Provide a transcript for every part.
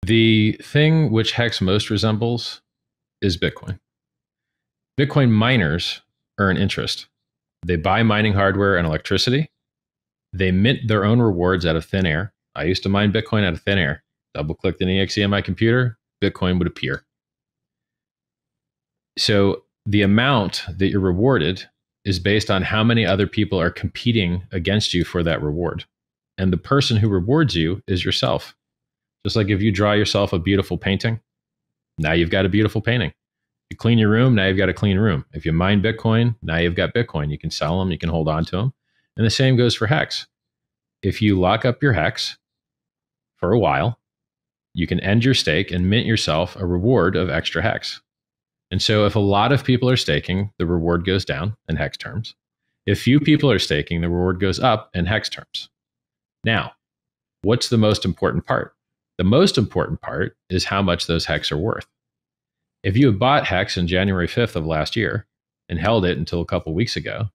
The thing which Hex most resembles is Bitcoin. Bitcoin miners earn interest. They buy mining hardware and electricity. They mint their own rewards out of thin air. I used to mine Bitcoin out of thin air. Double clicked an exe on my computer, Bitcoin would appear. So the amount that you're rewarded is based on how many other people are competing against you for that reward. And the person who rewards you is yourself. Just like if you draw yourself a beautiful painting, now you've got a beautiful painting. You clean your room, now you've got a clean room. If you mine Bitcoin, now you've got Bitcoin. You can sell them, you can hold on to them. And the same goes for Hex. If you lock up your Hex for a while, you can end your stake and mint yourself a reward of extra Hex. And so if a lot of people are staking, the reward goes down in Hex terms. If few people are staking, the reward goes up in Hex terms. Now, what's the most important part? The most important part is how much those Hex are worth. If you had bought Hex on January 5th of last year and held it until a couple weeks ago,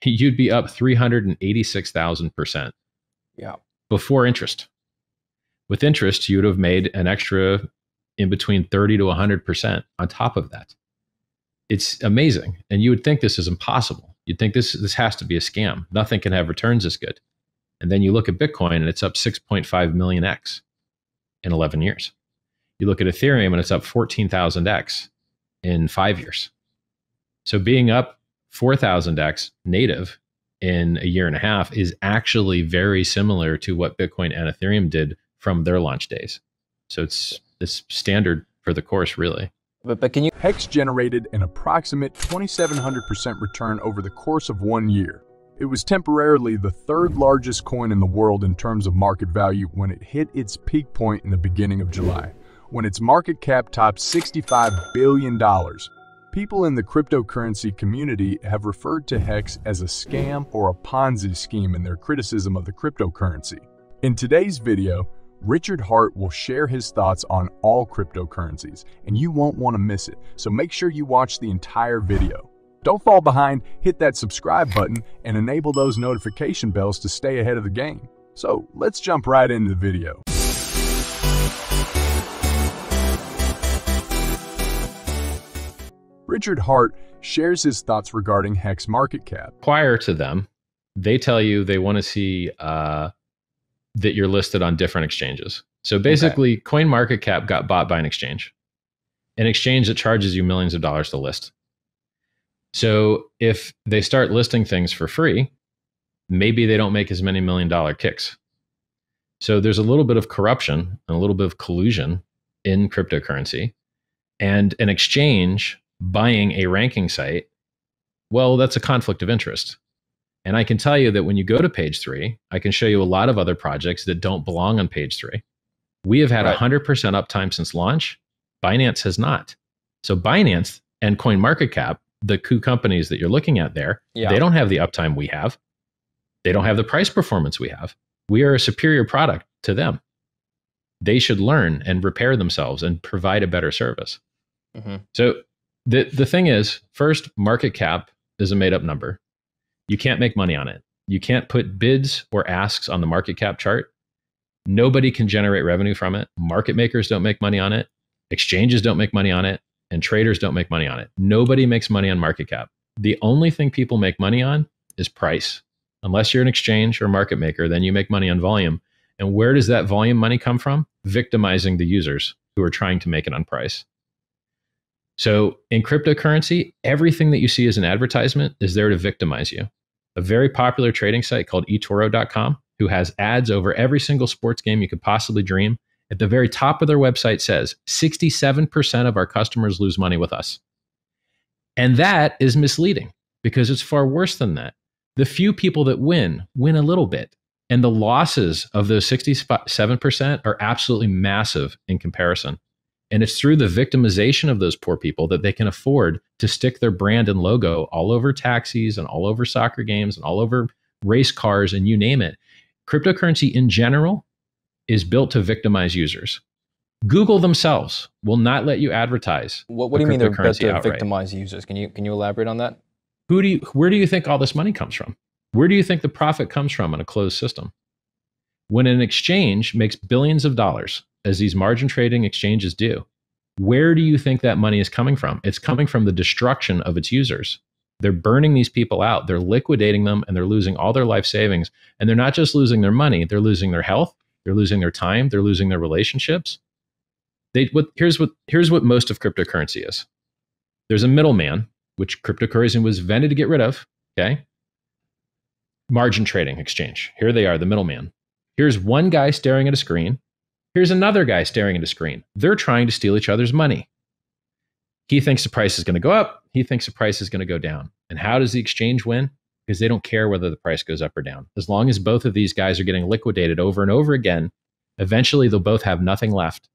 you'd be up 386,000%. Yeah. Before interest. With interest, you would have made an extra in between 30 to 100% on top of that. It's amazing. And you would think this is impossible. You'd think this has to be a scam. Nothing can have returns as good. And then you look at Bitcoin and it's up 6.5 million X in 11 years. You look at Ethereum and it's up 14,000X in 5 years. So being up 4,000X native in a year and a half is actually very similar to what Bitcoin and Ethereum did from their launch days. So it's standard for the course, really. But can you... Hex generated an approximate 2,700% return over the course of 1 year. It was temporarily the third largest coin in the world in terms of market value when it hit its peak point in the beginning of July, when its market cap topped $65 billion. People in the cryptocurrency community have referred to Hex as a scam or a Ponzi scheme in their criticism of the cryptocurrency. In today's video, Richard Hart will share his thoughts on all cryptocurrencies, and you won't want to miss it, so make sure you watch the entire video. Don't fall behind, hit that subscribe button, and enable those notification bells to stay ahead of the game. So let's jump right into the video. Richard Hart shares his thoughts regarding Hex market cap. Prior to them, they tell you they want to see that you're listed on different exchanges. So basically, CoinMarketCap got bought by an exchange that charges you millions of dollars to list. So if they start listing things for free, maybe they don't make as many $1 million kicks. So there's a little bit of corruption and a little bit of collusion in cryptocurrency, and an exchange buying a ranking site, well, that's a conflict of interest. And I can tell you that when you go to page 3, I can show you a lot of other projects that don't belong on page 3. We have had 100% uptime since launch. Binance has not. So Binance and CoinMarketCap, the two companies that you're looking at there, they don't have the uptime we have. They don't have the price performance we have. We are a superior product to them. They should learn and repair themselves and provide a better service. So the thing is, first, market cap is a made-up number. You can't make money on it. You can't put bids or asks on the market cap chart. Nobody can generate revenue from it. Market makers don't make money on it. Exchanges don't make money on it. And traders don't make money on it. Nobody makes money on market cap. The only thing people make money on is price. Unless you're an exchange or market maker, then you make money on volume. And where does that volume money come from? Victimizing the users who are trying to make it on price. So in cryptocurrency, everything that you see as an advertisement is there to victimize you. A very popular trading site called eToro.com, who has ads over every single sports game you could possibly dream, at the very top of their website says 67% of our customers lose money with us. And that is misleading because it's far worse than that. The few people that win a little bit. And the losses of those 67% are absolutely massive in comparison. And it's through the victimization of those poor people that they can afford to stick their brand and logo all over taxis and all over soccer games and all over race cars and you name it. Cryptocurrency in general is built to victimize users. Google themselves will not let you advertise. What do you mean they're built to victimize users? Can you elaborate on that? Where do you think all this money comes from? Where do you think the profit comes from in a closed system? When an exchange makes billions of dollars, as these margin trading exchanges do, where do you think that money is coming from? It's coming from the destruction of its users. They're burning these people out. They're liquidating them, and they're losing all their life savings. And they're not just losing their money. They're losing their health. They're losing their time. They're losing their relationships. Here's what most of cryptocurrency is. There's a middleman, which cryptocurrency was invented to get rid of. Okay. Margin trading exchange. Here they are, the middleman. Here's one guy staring at a screen. Here's another guy staring at a screen. They're trying to steal each other's money. He thinks the price is going to go up. He thinks the price is going to go down. And how does the exchange win? Because they don't care whether the price goes up or down. As long as both of these guys are getting liquidated over and over again, eventually they'll both have nothing left.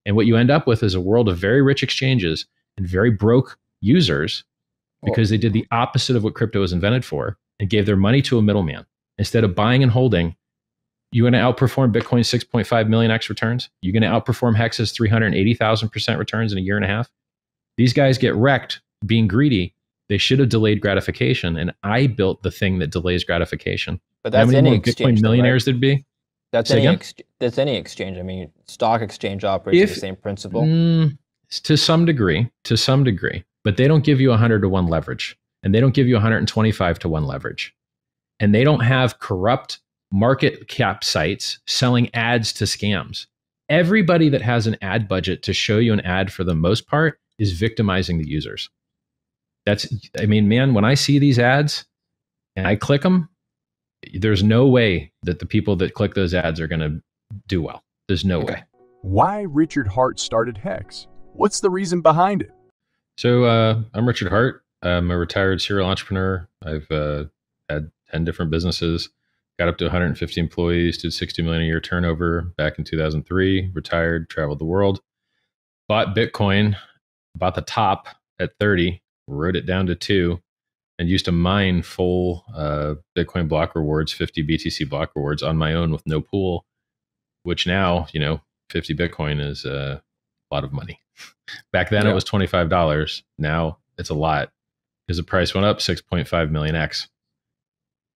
And what you end up with is a world of very rich exchanges and very broke users because they did the opposite of what crypto was invented for and gave their money to a middleman. Instead of buying and holding, you're going to outperform Bitcoin's 6.5 million X returns. You're going to outperform Hex's 380,000% returns in a year and a half. These guys get wrecked being greedy. They should have delayed gratification. And I built the thing that delays gratification. But that's any exchange, Bitcoin millionaires there'd be? That's any exchange. I mean, stock exchange operates the same principle. To some degree. But they don't give you 100 to 1 leverage. And they don't give you 125 to 1 leverage. And they don't have corrupt market cap sites selling ads to scams. Everybody that has an ad budget to show you an ad for the most part is victimizing the users. Man, when I see these ads and I click them, there's no way that the people that click those ads are going to do well. There's no way. Why Richard Hart started Hex? What's the reason behind it? So I'm Richard Hart. I'm a retired serial entrepreneur. I've had 10 different businesses, got up to 150 employees, did 60 million a year turnover back in 2003, retired, traveled the world, bought Bitcoin, bought the top at 30, wrote it down to 2, and used to mine full Bitcoin block rewards, 50 BTC block rewards on my own with no pool, which now, 50 Bitcoin is a lot of money. Back then it was $25. Now it's a lot because the price went up 6.5 million X.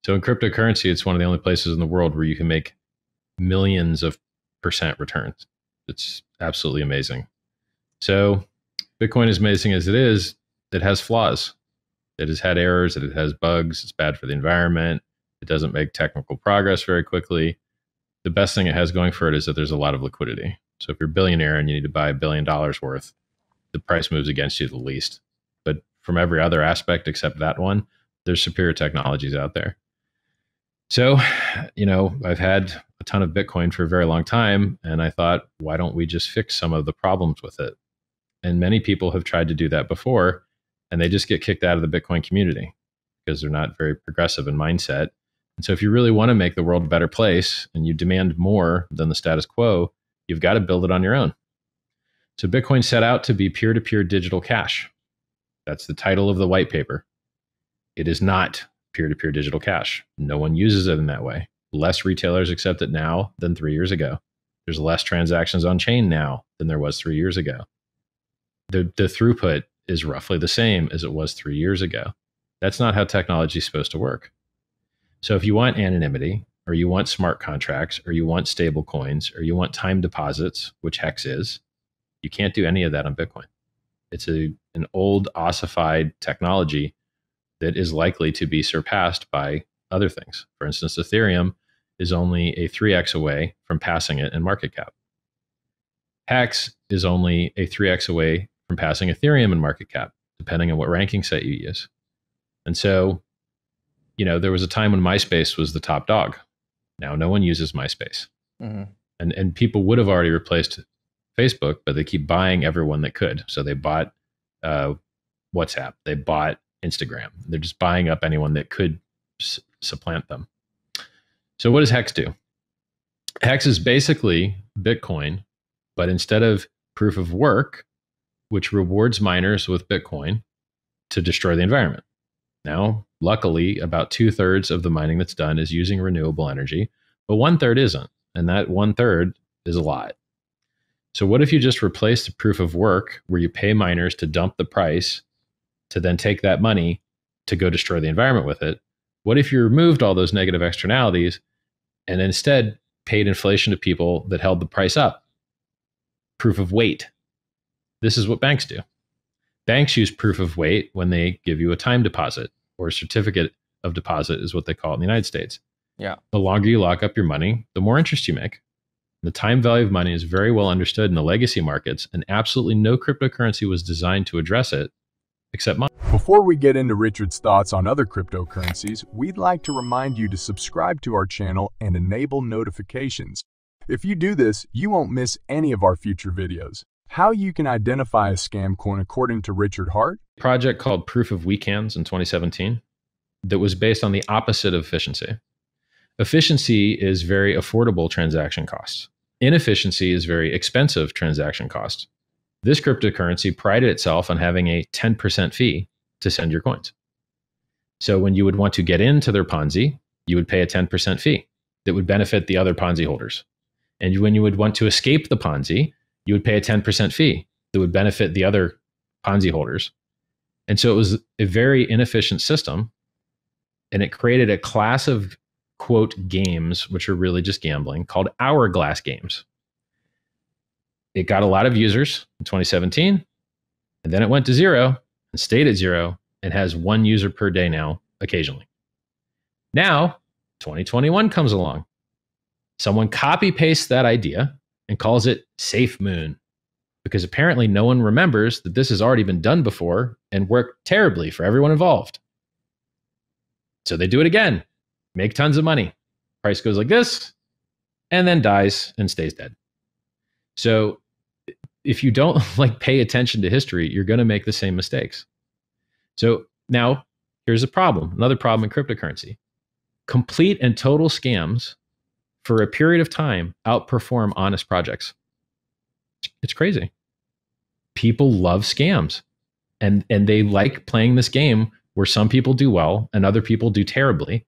So in cryptocurrency, it's one of the only places in the world where you can make millions of % returns. It's absolutely amazing. So Bitcoin, as amazing as it is, it has flaws. It has had errors. It has bugs. It's bad for the environment. It doesn't make technical progress very quickly. The best thing it has going for it is that there's a lot of liquidity. So if you're a billionaire and you need to buy $1 billion worth, the price moves against you the least. But from every other aspect except that one, there's superior technologies out there. So, I've had a ton of Bitcoin for a very long time, and I thought, why don't we just fix some of the problems with it? And many people have tried to do that before, and they just get kicked out of the Bitcoin community because they're not very progressive in mindset. And so if you really want to make the world a better place and you demand more than the status quo, you've got to build it on your own. So Bitcoin set out to be peer-to-peer digital cash. That's the title of the white paper. It is not peer-to-peer digital cash. No one uses it in that way. Less retailers accept it now than 3 years ago. There's less transactions on chain now than there was 3 years ago. The throughput is roughly the same as it was 3 years ago. That's not how technology is supposed to work. So if you want anonymity, or you want smart contracts, or you want stable coins, or you want time deposits, which Hex is, you can't do any of that on Bitcoin. It's an old ossified technology that is likely to be surpassed by other things. For instance, Ethereum is only a 3x away from passing it in market cap. Hex is only a 3x away from passing Ethereum in market cap, depending on what ranking site you use. And so, there was a time when MySpace was the top dog. Now no one uses MySpace. Mm-hmm. And people would have already replaced Facebook, but they keep buying everyone that could. So they bought WhatsApp. They bought Instagram. They're just buying up anyone that could supplant them. So what does Hex do? Hex is basically Bitcoin, but instead of proof of work, which rewards miners with Bitcoin to destroy the environment. Now, luckily, about 2/3 of the mining that's done is using renewable energy, but 1/3 isn't. And that 1/3 is a lot. So what if you just replace the proof of work where you pay miners to dump the price to then take that money to go destroy the environment with it? What if you removed all those negative externalities and instead paid inflation to people that held the price up. Proof of weight. This is what banks do. Banks use proof of weight when they give you a time deposit, or a certificate of deposit is what they call it in the United States. Yeah. The longer you lock up your money, the more interest you make. The time value of money is very well understood in the legacy markets, and absolutely no cryptocurrency was designed to address it except mine. Before we get into Richard's thoughts on other cryptocurrencies, we'd like to remind you to subscribe to our channel and enable notifications. If you do this, you won't miss any of our future videos. How you can identify a scam coin according to Richard Hart? A project called Proof of Weekends in 2017 that was based on the opposite of efficiency. Efficiency is very affordable transaction costs. Inefficiency is very expensive transaction costs. This cryptocurrency prided itself on having a 10% fee to send your coins. So when you would want to get into their Ponzi, you would pay a 10% fee that would benefit the other Ponzi holders. And when you would want to escape the Ponzi, you would pay a 10% fee that would benefit the other Ponzi holders. And so it was a very inefficient system, and it created a class of, quote, games, which are really just gambling, called hourglass games. It got a lot of users in 2017, and then it went to zero and stayed at zero and has 1 user per day now, occasionally. Now, 2021 comes along. Someone copy pastes that idea and calls it Safe Moon, because apparently no one remembers that this has already been done before and worked terribly for everyone involved. So they do it again, make tons of money. Price goes like this, and then dies and stays dead. So if you don't pay attention to history, you're going to make the same mistakes. So now here's a problem, another problem in cryptocurrency. Complete and total scams for a period of time outperform honest projects. It's crazy. People love scams, and they like playing this game where some people do well and other people do terribly,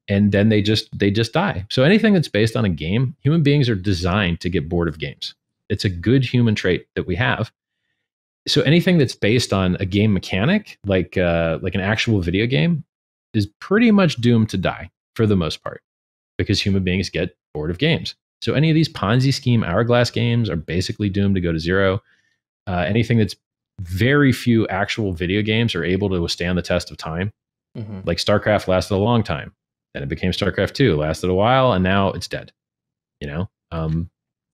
and then they just die. So anything that's based on a game, human beings are designed to get bored of games. It's a good human trait that we have. So anything that's based on a game mechanic, like an actual video game, is pretty much doomed to die for the most part, because human beings get bored of games. So any of these Ponzi scheme hourglass games are basically doomed to go to zero. Anything that's very few actual video games are able to withstand the test of time. Mm-hmm. Like StarCraft lasted a long time. Then it became StarCraft 2, lasted a while, and now it's dead.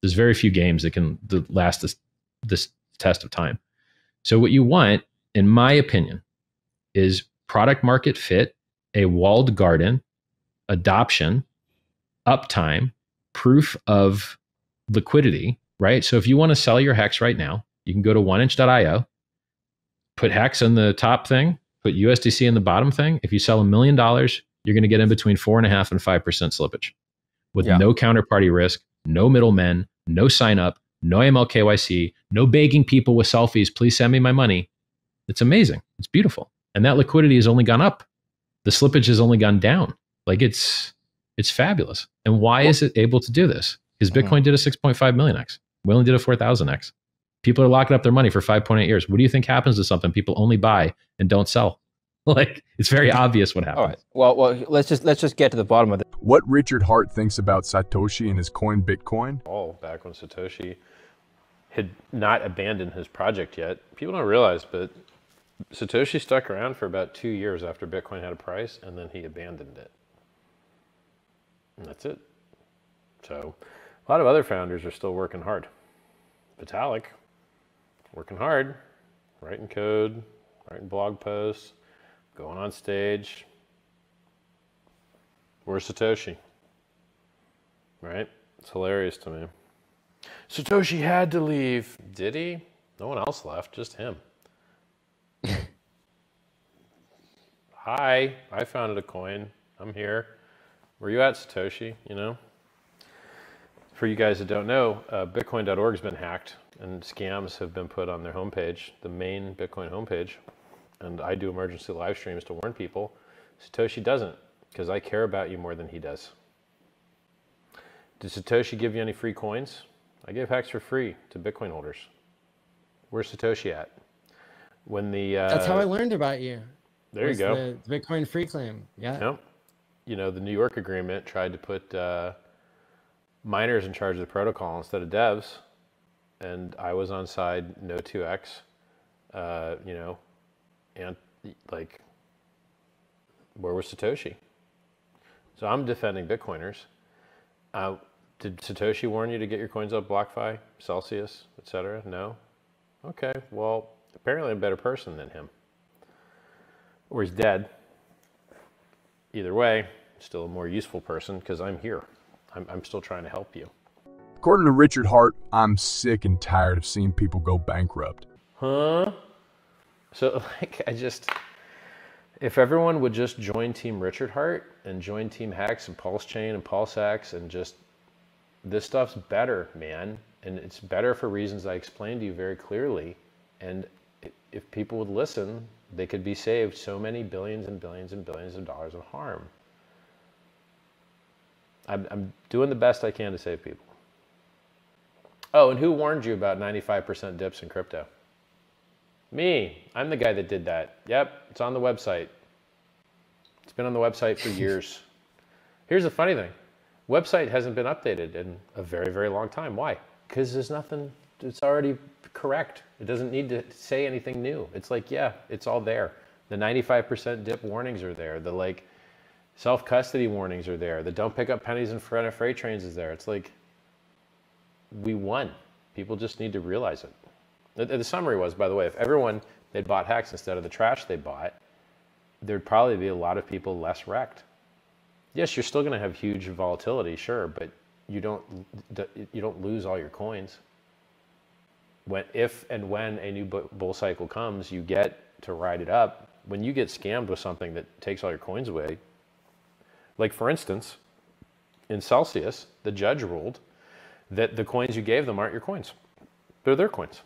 There's very few games that can last this test of time. So what you want, in my opinion, is product market fit, a walled garden, adoption, uptime, proof of liquidity, right? So if you want to sell your hex right now, you can go to oneinch.io, put hex in the top thing, put USDC in the bottom thing. If you sell $1 million, you're going to get in between 4.5% and 5% slippage with no counterparty risk, no middlemen, no sign up, no AML KYC, no begging people with selfies, please send me my money. It's amazing. It's beautiful. And that liquidity has only gone up. The slippage has only gone down. It's fabulous. And why is it able to do this? Because Bitcoin did a 6.5 million X. We only did a 4,000 X. People are locking up their money for 5.8 years. What do you think happens to something people only buy and don't sell? It's very obvious what happens. All right. Well, let's just get to the bottom of it. What Richard Hart thinks about Satoshi and his coin Bitcoin? Back when Satoshi had not abandoned his project yet. People don't realize, but Satoshi stuck around for about 2 years after Bitcoin had a price, and then he abandoned it. And that's it. So a lot of other founders are still working hard. Vitalik, working hard, writing code, writing blog posts, going on stage. Where's Satoshi? Right? It's hilarious to me. Satoshi had to leave. Did he? No one else left, just him. Hi, I founded a coin. I'm here. Were you at Satoshi, For you guys that don't know, Bitcoin.org has been hacked and scams have been put on their homepage, the main Bitcoin homepage. And I do emergency live streams to warn people. Satoshi doesn't, because I care about you more than he does. Did Satoshi give you any free coins? I gave hex for free to Bitcoin holders. Where's Satoshi at? That's how I learned about you. There you go. The Bitcoin free claim. Yeah. Yep. The New York agreement tried to put miners in charge of the protocol instead of devs, and I was on side no 2x, you know, and like, where was Satoshi? So I'm defending Bitcoiners. Did Satoshi warn you to get your coins up BlockFi, Celsius, etc.? No? Okay, well, apparently I'm a better person than him. Or he's dead. Either way, still a more useful person because I'm here. I'm still trying to help you. According to Richard Hart, I'm sick and tired of seeing people go bankrupt. Huh? So, like, if everyone would just join Team Richard Hart and join Team Hex and PulseChain and PulseX and just, this stuff's better, man. And it's better for reasons I explained to you very clearly. And if people would listen, they could be saved so many billions and billions and billions of dollars of harm. I'm doing the best I can to save people. Oh, and who warned you about 95% dips in crypto? Me. I'm the guy that did that. Yep, it's on the website. It's been on the website for years. Here's the funny thing. Website hasn't been updated in a very, very long time. Why? Because there's nothing, it's already correct. It doesn't need to say anything new. It's like, yeah, it's all there. The 95% dip warnings are there. The like self-custody warnings are there. The don't pick up pennies in front of freight trains is there. It's like, we won. People just need to realize it. The summary was, by the way, if everyone had bought Hex instead of the trash they bought, there'd probably be a lot of people less wrecked. Yes, you're still going to have huge volatility, sure, but you don't lose all your coins. If and when a new bull cycle comes, you get to ride it up. When you get scammed with something that takes all your coins away, like for instance, in Celsius, the judge ruled that the coins you gave them aren't your coins. They're their coins.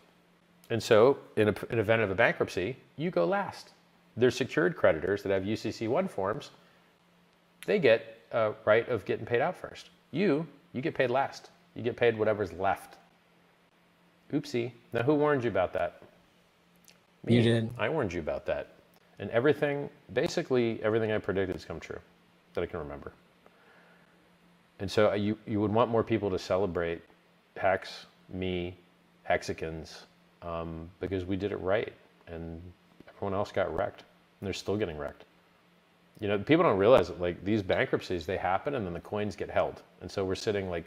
And so in an event of a bankruptcy, you go last. There's secured creditors that have UCC1 forms. They get a right of getting paid out first. You get paid last. You get paid whatever's left. Oopsie. Now who warned you about that? Me. You did. I warned you about that. And basically everything I predicted has come true that I can remember. And so you would want more people to celebrate Hex, me, Hexicans, because we did it right and everyone else got wrecked and they're still getting wrecked. You know, people don't realize that like these bankruptcies, they happen and then the coins get held. And so we're sitting like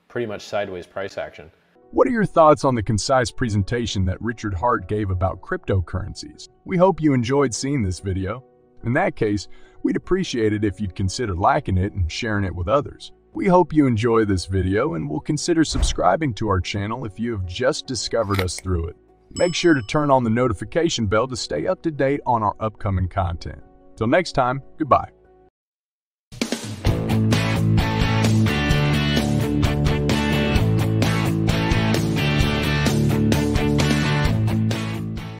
pretty much sideways price action. What are your thoughts on the concise presentation that Richard Hart gave about cryptocurrencies? We hope you enjoyed seeing this video. In that case, we'd appreciate it if you'd consider liking it and sharing it with others. We hope you enjoy this video and will consider subscribing to our channel if you have just discovered us through it. Make sure to turn on the notification bell to stay up to date on our upcoming content. Till next time, goodbye.